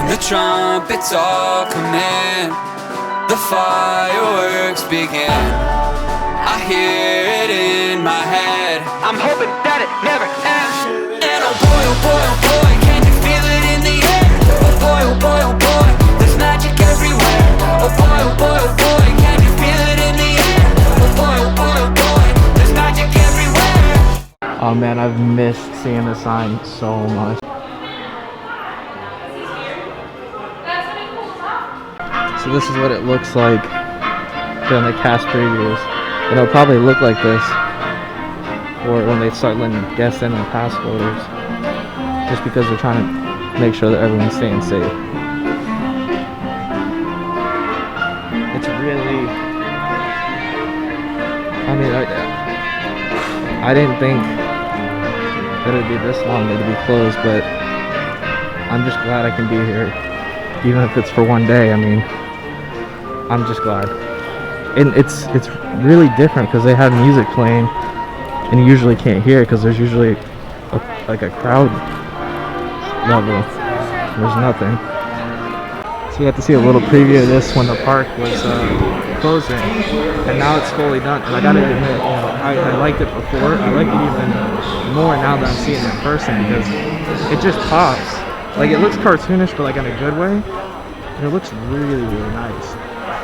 the trumpets all come in, the fireworks begin. I hear it in my head, I'm hoping that it never ends. And oh boy, can you feel it in the air? Oh boy, there's magic everywhere. Oh boy, can you feel it in the air? Oh boy, there's magic everywhere. Oh man, I've missed seeing the sign so much. So this is what it looks like during the cast previews. And it'll probably look like this or when they start letting guests in and pass holders. Just because they're trying to make sure that everyone's staying safe. It's really... I mean, I didn't think that it'd be this long, it'd be closed, but I'm just glad I can be here. Even if it's for one day, I mean, I'm just glad. And it's really different because they have music playing and you usually can't hear it because there's usually like a crowd level. There's nothing. So we got to see a little preview of this when the park was closing, and now it's fully done. And I gotta admit, you know, I liked it before. I like it even more now that I'm seeing it in person because it just pops. Like, it looks cartoonish, but like in a good way. And it looks really, really nice.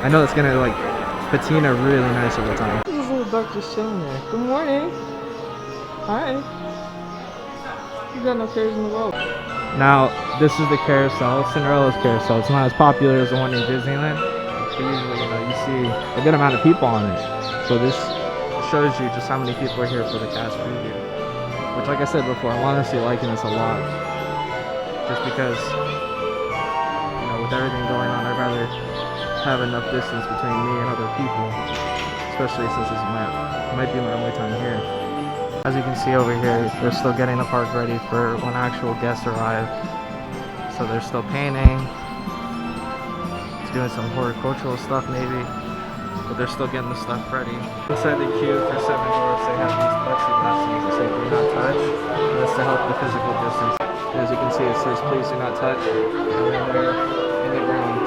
I know it's gonna like patina really nice over time. This little duck just chilling there. Good morning. Hi. You got no cares in the world. Now, this is the carousel, Cinderella's carousel. It's not as popular as the one in Disneyland, but usually, you know, you see a good amount of people on it. So this shows you just how many people are here for the cast preview. Which, like I said before, I'm honestly liking this a lot. Just because, you know, with everything going on, I'd rather have enough distance between me and other people. Especially since this might be my only time here. As you can see over here, they're still getting the park ready for when actual guests arrive. So they're still painting. It's doing some horticultural stuff maybe. But they're still getting the stuff ready. Inside the queue for 7 doors, they have these plexiglass things that say do not touch. And that's to help the physical distance. As you can see, it says please do not touch. And then they're in the room.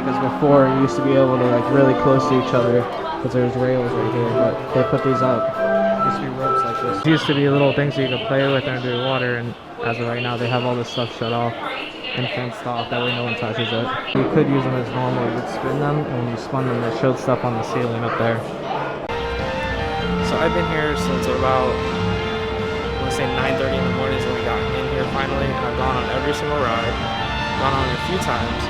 Because before, you used to be able to like really close to each other because there's rails right here, but they put these up. Used to be ropes like this. There used to be little things that you could play with underwater, and as of right now, they have all this stuff shut off and fenced off. That way no one touches it. You could use them as normal. You would spin them, and when you spun them, they showed stuff on the ceiling up there. So I've been here since about, I want to say 9:30 in the morning is when we got in here finally. And I've gone on every single ride, gone on it a few times,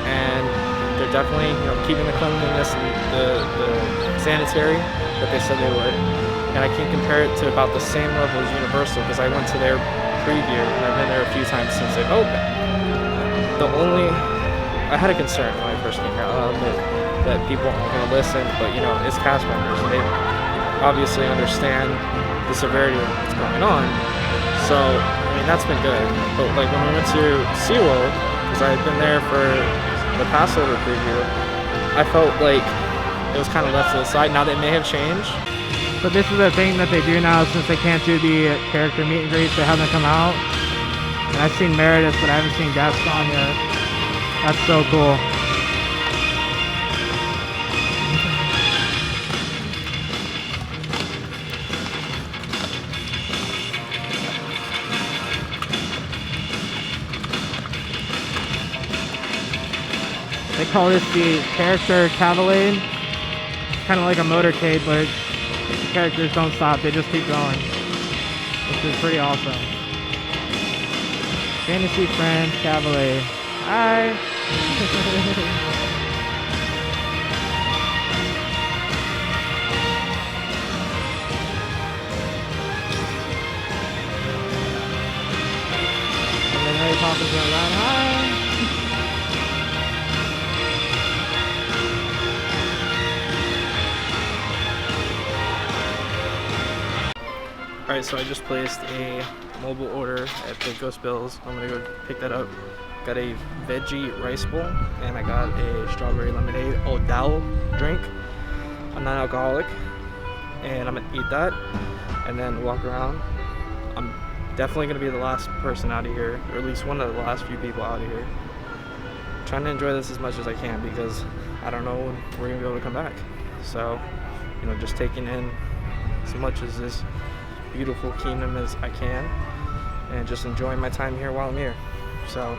and they're definitely, you know, keeping the cleanliness and the sanitary that they said they would. And I can compare it to about the same level as Universal because I went to their preview and I've been there a few times since they've opened. I had a concern when I first came here that people aren't going to listen, but you know, it's cast members and they obviously understand the severity of what's going on. So, I mean, that's been good. But like when we went to SeaWorld, because I had been there for the Passover preview, I felt like it was kind of left to the side. Now they may have changed. But this is a thing that they do now since they can't do the character meet and greets. They have them come out. And I've seen Meredith, but I haven't seen Gaston yet. That's so cool. They call this the character cavalcade. Kind of like a motorcade, but characters don't stop, they just keep going, which is pretty awesome. Fantasy Friends Cavalry. Hi! And then Mary Poppins went around. Hi! Alright, so I just placed a mobile order at the Ghost Bills. I'm gonna go pick that up. Got a veggie rice bowl, and I got a strawberry lemonade O'Dowd drink. I'm non-alcoholic, and I'm gonna eat that, and then walk around. I'm Definitely gonna be the last person out of here, or at least one of the last few people out of here. Trying to enjoy this as much as I can because I don't know when we're gonna be able to come back. So, you know, just taking in as much as this beautiful kingdom as I can and just enjoying my time here while I'm here. So,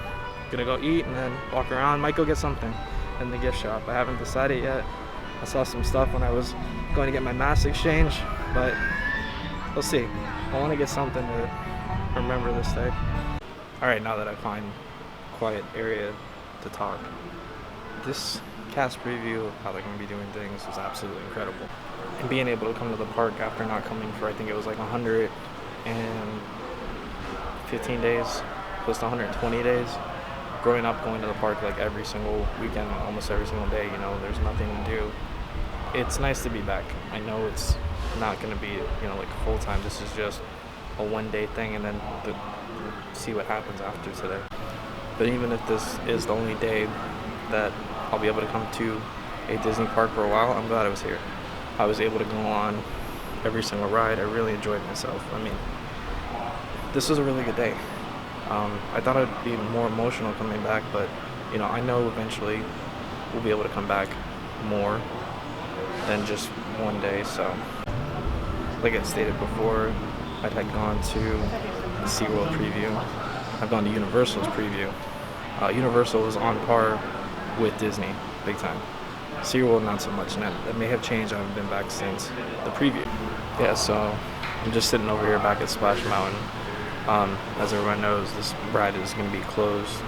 gonna go eat and then walk around. Might go get something in the gift shop. I haven't decided yet. I saw some stuff when I was going to get my mass exchange, but we'll see. I want to get something to remember this day. Alright, now that I find a quiet area to talk, this cast preview of how they're going to be doing things was absolutely incredible. And being able to come to the park after not coming for, I think it was like 115 days, close to 120 days. Growing up going to the park like every single weekend, almost every single day, you know, there's nothing to do. It's nice to be back. I know it's not going to be, you know, like full time. This is just a one-day thing, and then see what happens after today. But even if this is the only day that I'll be able to come to a Disney park for a while, I'm glad I was here. I was able to go on every single ride. I really enjoyed myself. I mean, this was a really good day. I thought I'd be more emotional coming back, but you know, I know eventually we'll be able to come back more than just one day. So, like I stated before, I had gone to the SeaWorld preview. I've gone to Universal's preview. Universal was on par with Disney, big time. SeaWorld, not so much. Now, that may have changed. I haven't been back since the preview. Yeah, so I'm just sitting over here back at Splash Mountain. As everyone knows, this ride is going to be closed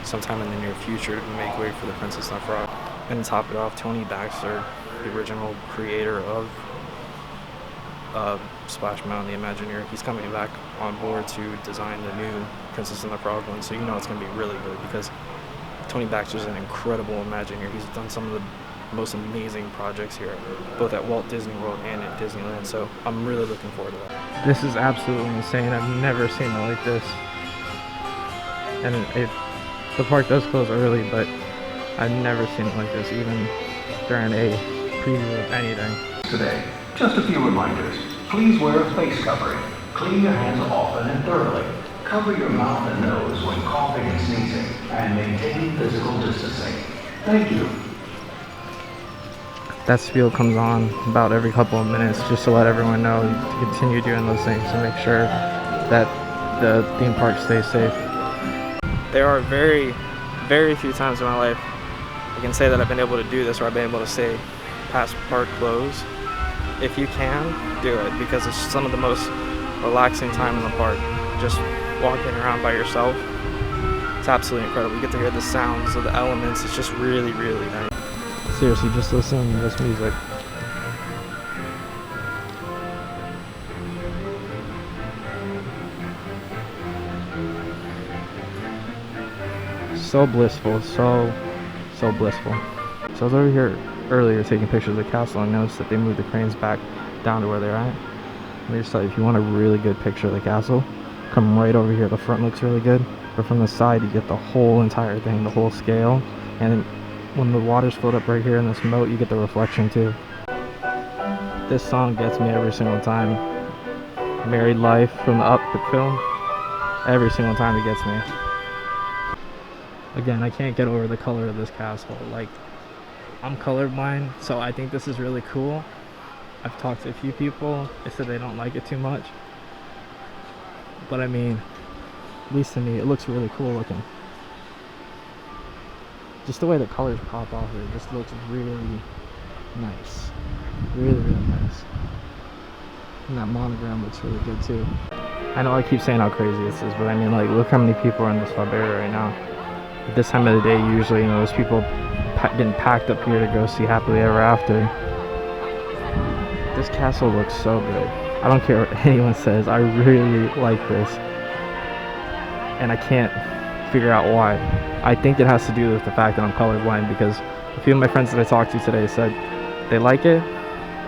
sometime in the near future to make way for the Princess and the Frog. And to top it off, Tony Baxter, the original creator of Splash Mountain, the Imagineer, he's coming back on board to design the new Princess and the Frog one. So you know it's going to be really good because Tony Baxter's an incredible Imagineer. He's done some of the most amazing projects here, both at Walt Disney World and at Disneyland. So I'm really looking forward to that. This is absolutely insane. I've never seen it like this. And the park does close early, but I've never seen it like this, even during a preview of anything. Today, just a few reminders. Please wear a face covering. Clean your hands often and thoroughly. Cover your mouth and nose when coughing and sneezing, and maintain physical distancing. Thank you. That spiel comes on about every couple of minutes just to let everyone know to continue doing those things to make sure that the theme park stays safe. There are very, very few times in my life I can say that I've been able to do this, or I've been able to say past park close. If you can, do it, because it's some of the most relaxing time in the park. Just walking around by yourself. It's absolutely incredible. You get to hear the sounds of the elements. It's just really, really nice. Seriously, just listen to this music. So blissful, so blissful. So I was over here earlier taking pictures of the castle and noticed that they moved the cranes back down to where they're at. Let me just tell you, if you want a really good picture of the castle, come right over here. The front looks really good, but from the side you get the whole entire thing, the whole scale. And when the water's filled up right here in this moat, you get the reflection too. This song gets me every single time. Married Life from the Up film. Every single time it gets me. Again, I can't get over the color of this castle. Like, I'm colorblind, so I think this is really cool. I've talked to a few people. They said they don't like it too much. But I mean, at least to me, it looks really cool looking. Just the way the colors pop off of it just looks really nice. Really, really nice. And that monogram looks really good too. I know I keep saying how crazy this is, but I mean, like, look how many people are in this club area right now. At this time of the day, usually, you know, there's people getting packed up here to go see Happily Ever After. This castle looks so good. I don't care what anyone says, I really like this. And I can't figure out why. I think it has to do with the fact that I'm colorblind, because a few of my friends that I talked to today said they like it,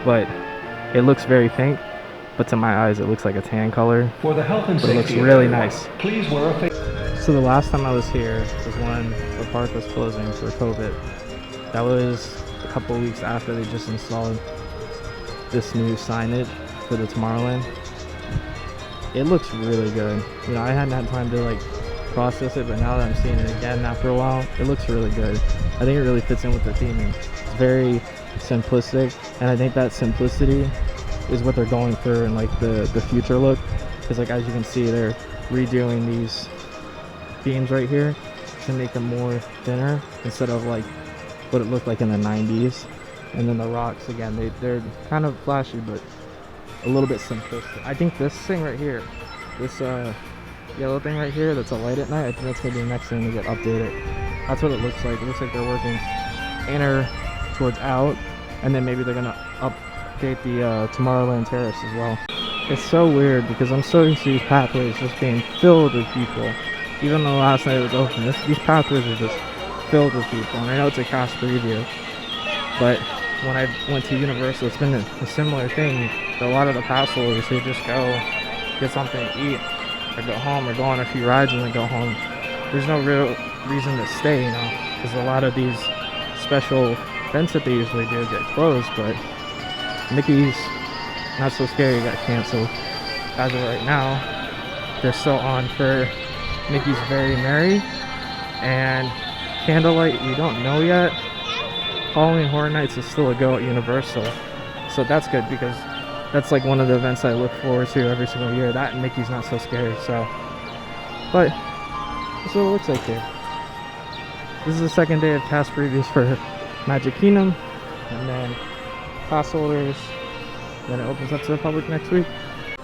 but it looks very pink. But to my eyes, it looks like a tan color. For the health and but it looks safety really of everyone, nice. Please wear a face. So the last time I was here was when the park was closing for COVID. That was a couple of weeks after they just installed this new signage for the Tomorrowland. it looks really good. You know, I hadn't had time to like process it, but now that I'm seeing it again after a while, it looks really good. I think it really fits in with the theme, and it's very simplistic, and I think that simplicity is what they're going for in like the future look, because like as you can see, they're redoing these beams right here to make them more thinner instead of like what it looked like in the 90s. And then the rocks, again, they're kind of flashy but a little bit simplistic. I think this thing right here, this yellow thing right here that's a light at night, I think that's gonna be the next thing to get updated. That's what it looks like. It looks like they're working inner towards out, and then maybe they're gonna update the Tomorrowland Terrace as well. It's so weird because I'm so used to these pathways just being filled with people. Even though last night it was open, these pathways are just filled with people. And I know it's a cast preview, but when I went to Universal, it's been a similar thing. A lot of the pass holders, they just go get something to eat, or go home, or go on a few rides and then go home. There's no real reason to stay, you know, because a lot of these special events that they usually do get closed. But Mickey's Not So Scary got canceled. As of right now, they're still on for Mickey's Very Merry and Candlelight. We don't know yet. Halloween Horror Nights is still a go at Universal, so that's good because that's like one of the events I look forward to every single year. That and Mickey's Not So Scary. So, but that's what it looks like here. This is the second day of cast previews for Magic Kingdom, and then pass holders. Then it opens up to the public next week.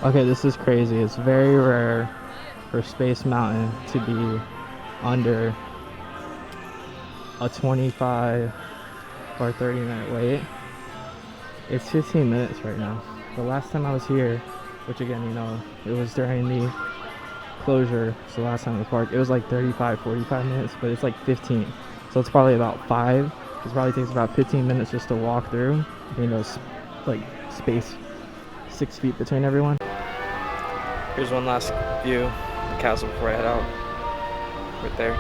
Okay, this is crazy. It's very rare for Space Mountain to be under a 25 or 30-minute wait. It's 15 minutes right now. The last time I was here, which again, you know, it was during the closure, so last time in the park, it was like 35, 45 minutes, but it's like 15. So it's probably about 5. It probably takes about 15 minutes just to walk through. You know, like space 6 feet between everyone. Here's one last view of the castle before I head out. Right there.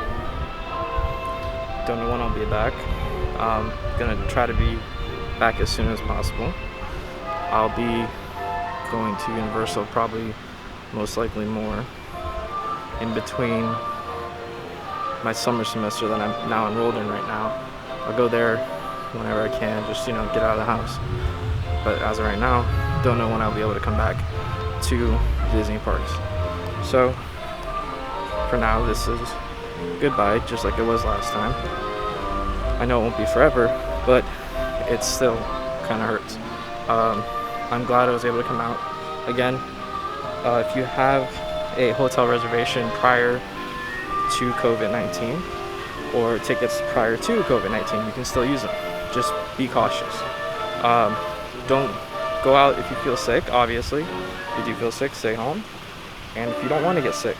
Don't know when I'll be back. Gonna try to be back as soon as possible. I'll be going to Universal probably most likely more in between my summer semester that I'm now enrolled in right now. I'll go there whenever I can, just, you know, get out of the house. But as of right now, don't know when I'll be able to come back to Disney parks. So for now, this is goodbye, just like it was last time. I know it won't be forever, but it still kind of hurts. I'm glad I was able to come out again. If you have a hotel reservation prior to COVID-19 or tickets prior to COVID-19, you can still use them. Just be cautious. Don't go out if you feel sick, obviously. If you do feel sick, stay home. And if you don't want to get sick,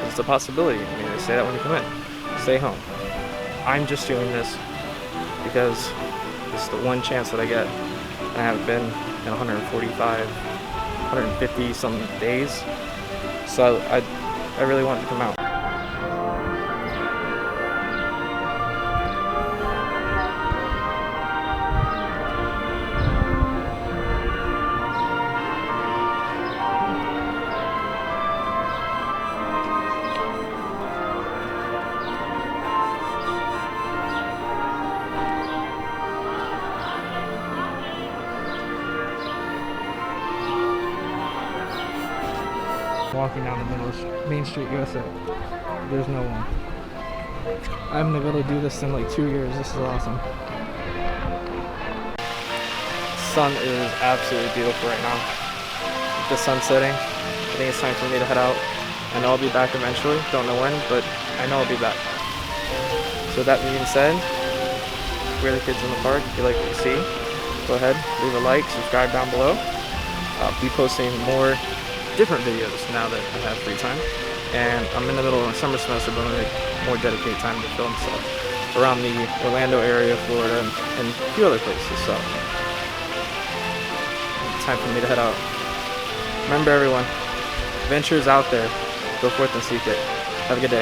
it's a possibility. I mean, they say that when you come in. Stay home. I'm just doing this because it's the one chance that I get. And I haven't been in 145, 150 some days. So I really wanted to come out. Walking down the middle of Main Street, USA. There's no one. I haven't been able to do this in like 2 years. This is awesome. Sun is absolutely beautiful right now. The sun's setting. I think it's time for me to head out. I know I'll be back eventually. Don't know when, but I know I'll be back. So that being said, if you're the kids in the park, if you like what you see, go ahead, leave a like, subscribe down below. I'll be posting more different videos now that I have free time, and I'm in the middle of a summer semester, but I'm going to more dedicated time to film stuff around the Orlando area, Florida, and a few other places. So it's time for me to head out. Remember, everyone, adventure is out there. Go forth and seek it. Have a good day.